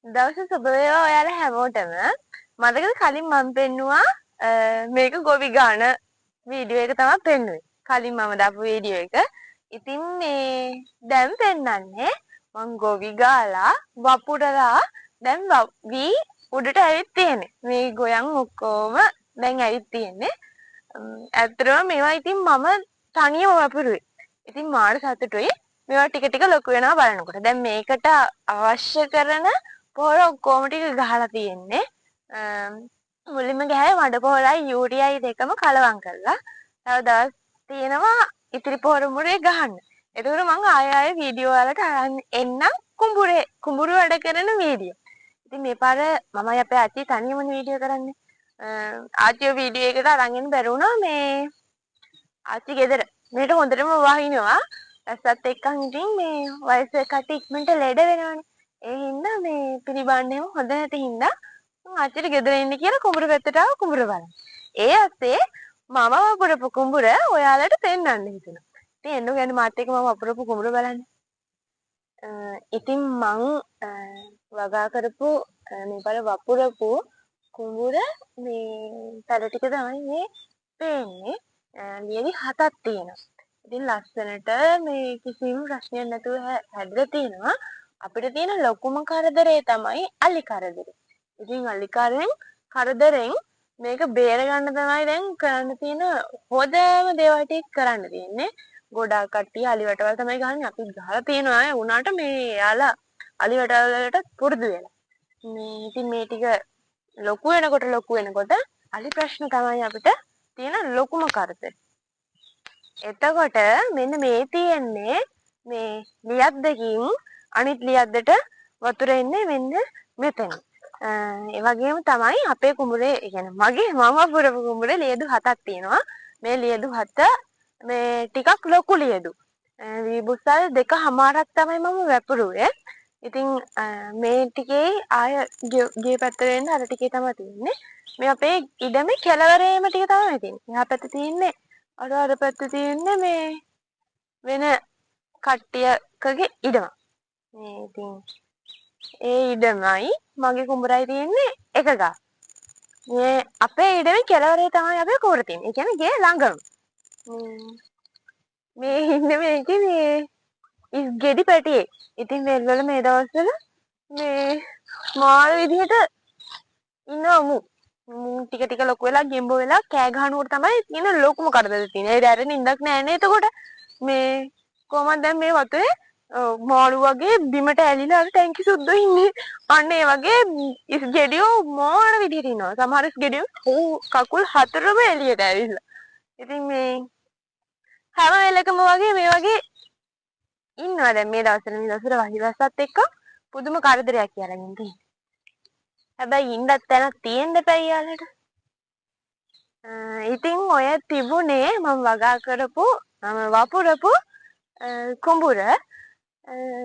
දවස සුබ වේවා ඔයාලා හැමෝටම. මතකද කලින් මම පෙන්නුවා මේක ගොවි ගාන වීඩියෝ එක තමයි පෙන්නුවේ. කලින් මම දාපු වීඩියෝ එක. ඉතින් මේ දැන් පෙන්නන්නේ මං ගොවි ගාලා වපුරලා දැන් වී උඩට ඇවිත් තියෙන්නේ. මේ ගොයන් ඔක්කොම දැන් ඇවිත් තියෙන්නේ. ඇත්තටම මේවා ඉතින් මම තනියම වපුරුවේ. ඉතින් මාර සතුටුයි. මේවා ටික ටික ලොකු වෙනවා බලනකොට. දැන් මේකට අවශ්‍ය කරන පොහොර ඔක්කොම ටික ගහලා තියෙන්නේ. මුලින්ම ගහේ මඩ පොහොරයි යූරියයි දෙකම කලවම් කරලා. තව දවස් තියෙනවා ඉතිරි පොහොර මුරේ ගහන්න. එතකොට මම ආයෙ වීඩියෝ වලට අරන් එන්නම් කුඹුරු වැඩ කරන වීඩියෝ. ඉතින් මේ පාර මමයි අපේ අච්චි තනියම වීඩියෝ කරන්නේ. ආච්චිව වීඩියෝ එකට අරන් එන්න බැරි වුණා මේ ආච්චි ගෙදර. මේකට හොඳටම වහිනවා. ඇස්සත් එක්කන් ඉතින් මේ වයසක කට්ටිය ඉක්මනට ලෙඩ වෙනවනේ. ඒ හින්දා මේ පිළිබන්නේම හොඳ නැති හින්දා මම ආච්චිට ගෙදර ඉන්න කියලා කුඹුර පැත්තට ආව කුඹුර බලන්න. ඒ අස්සේ මම වපුරපු කුඹුර ඔයාලට පෙන්වන්න හිතුණා. ඉතින් එන්නු ගැන මාත් එක්ක මම වපුරපු කුඹුර බලන්න. ඉතින් මං වගා කරපු මේ බල වපුරපු කුඹුර මේ පැල ටික තමයි මේ පේන්නේ. ලියවි 7ක් තියෙනවා. ඉතින් ලස්සනට මේ කිසිම ප්‍රශ්නයක් නැතුව හැදලා තියෙනවා. අපිට තියෙන ලොකුම කරදරේ තමයි අලි කරදරේ. ඉතින් අලි කරදරෙන් මේක බේර ගන්න තමයි දැන් කරන්න තියෙන හොඳම දේවල් ටික කරන්න තියෙන්නේ. ගොඩාක් කට්ටිය අලි වැටවල තමයි ගහන්නේ. අපි ගහලා තියෙනවා උනාට මේ යාලා අලි වැටවල වලට පුරුදු වෙලා. මේ ඉතින් මේ ටික ලොකු වෙනකොට අලි ප්‍රශ්න තමයි අපිට තියෙන ලොකුම කරදරේ. එතකොට මෙන්න මේ තියෙන්නේ මේ ලියද්දකින් අනිත් ලියද්දට වතුර එන්නේ මෙන්න මෙතන. ඒ වගේම තමයි අපේ කුඹුරේ කියන්නේ මම වපුරපු කුඹුරේ ලියදු 7ක් තියෙනවා. මේ ලියදු 7 මේ ටිකක් ලොකු ලියදු. විබුසල් 2.5ක් තමයි මම වපුරුවේ. ඉතින් මේ ටිකේ ආය ගේ පැත්තට එන්න අර ටිකේ තමයි තියෙන්නේ. මේ අපේ ඉඩමේ කෙළවරේම ටික තමයි තියෙන්නේ. එහා පැත්තේ තියෙන්නේ අර පැත්තේ තියෙන්නේ මේ වෙන කට්ටියකගේ ඉඩම. මේ ඉතින් ඒ ඉඩමයි මගේ කුඹරයි තියෙන්නේ එක ගා. මේ අපේ ඉඩමේ කෙළවරේ තමයි අපේ කුඹර තියෙන්නේ. ඒ කියන්නේ ගේ ළඟම. මේ ඉන්නේ මේකේ මේ ඉස් ගෙඩි පැටියේ. ඉතින් මෙල්වල මේ දවස්වල මේ මාල් විදිහට ඉන්නවමු. ටික ටික ලොකු වෙලා ගෙම්බෝ වෙලා කෑ ගහනකොට තමයි තියෙන ලොකුම කරදර තියෙන්නේ. ඒ දැරෙන ඉඳක් නෑනේ එතකොට. මේ කොහමද දැන් මේ වතුරේ මාළු වගේ බිමට ඇලිලා අර ටැංකි සුද්දෝ ඉන්නේ. අන්න ඒ වගේ ඉස් ගෙඩියෝ මොන විදිහට ඉන්නවා. සමහර ඉස් ගෙඩියෝ කකුල් හතරම එළියට ඇවිල්ලා. ඉතින් මේ හැම වෙලකම වගේ මේ වගේ ඉන්නවා දැන් මේ දවස්වල වහිවසත් එක්ක පුදුම කරදරයක් කියලා තියෙන්නේ. හැබැයි ඉන්නත් තැනක් තියෙන්න බෑ යාලට. ඉතින් ඔය තිබුණේ මම වගා කරපු වපුරපු කුඹුර.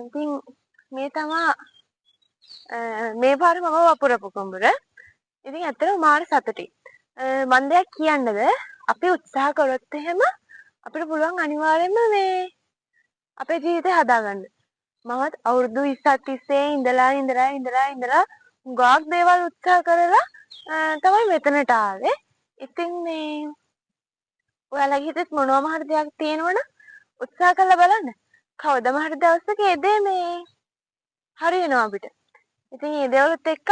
ඉතින් මේ තමා මේ පාර මම වපුරපු කුඹුර. ඉතින් ඇත්තටම මාර සතුටුයි. මන් දෙයක් කියන්නද? අපි උත්සාහ කරොත් එහෙම අපිට පුළුවන් අනිවාර්යයෙන්ම මේ අපේ ජීවිතය හදාගන්න. මමත් අවුරුදු 20ක් තිස්සේ ඉඳලා ගොඩක් දේවල් උත්සාහ කරලා තමයි මෙතනට ආවේ. ඉතින් මේ ඔයාලගේ හිතේ මොනවාම හරි දෙයක් තියෙනවනම් උත්සාහ කරලා බලන්න. කවදම හරි දවසක ඒ දේ මේ හරියනවා අපිට. ඉතින් මේ දේවලුත් එක්ක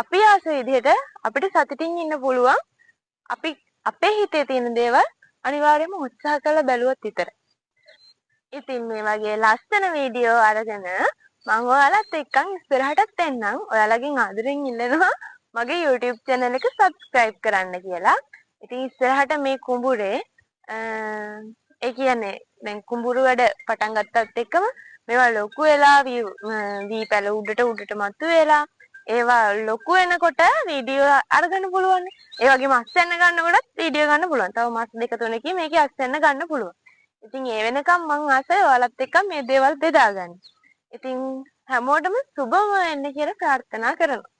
අපි ආස විදිහට අපිට සතුටින් ඉන්න පුළුවන්. අපි අපේ හිතේ තියෙන දේවල් අනිවාර්යයෙන්ම උත්සාහ කරලා බැලුවොත් විතරයි. ඉතින් මේ වගේ ලස්සන වීඩියෝ අරගෙන මම ඔයාලත් එක්කන් ඉස්සරහටත් එන්නම්. ඔයාලගෙන් ආදරෙන් ඉල්ලනවා මගේ YouTube channel එක subscribe කරන්න කියලා. ඉතින් ඉස්සරහට මේ කුඹුරේ ඒ කියන්නේ දැන් කුඹුරු වැඩ පටන් ගත්තත් එක්කම මේවා ලොකු වෙලා වී පැල උඩට මතු වෙලා ඒවා ලොකු වෙනකොට වීඩියෝ අරගන්න පුළුවන්. ඒ වගේම අස්වැන්න ගන්නකොටත් වීඩියෝ ගන්න පුළුවන්. තව මාස දෙක තුනකින් මේකේ අස්වැන්න ගන්න පුළුවන්. ඉතින් ඒ වෙනකම් මං ආසයි ඔයාලත් එක්ක මේ දේවල් බෙදාගන්න. ඉතින් හැමෝටම සුබම වෙන්න කියලා ප්‍රාර්ථනා කරනවා.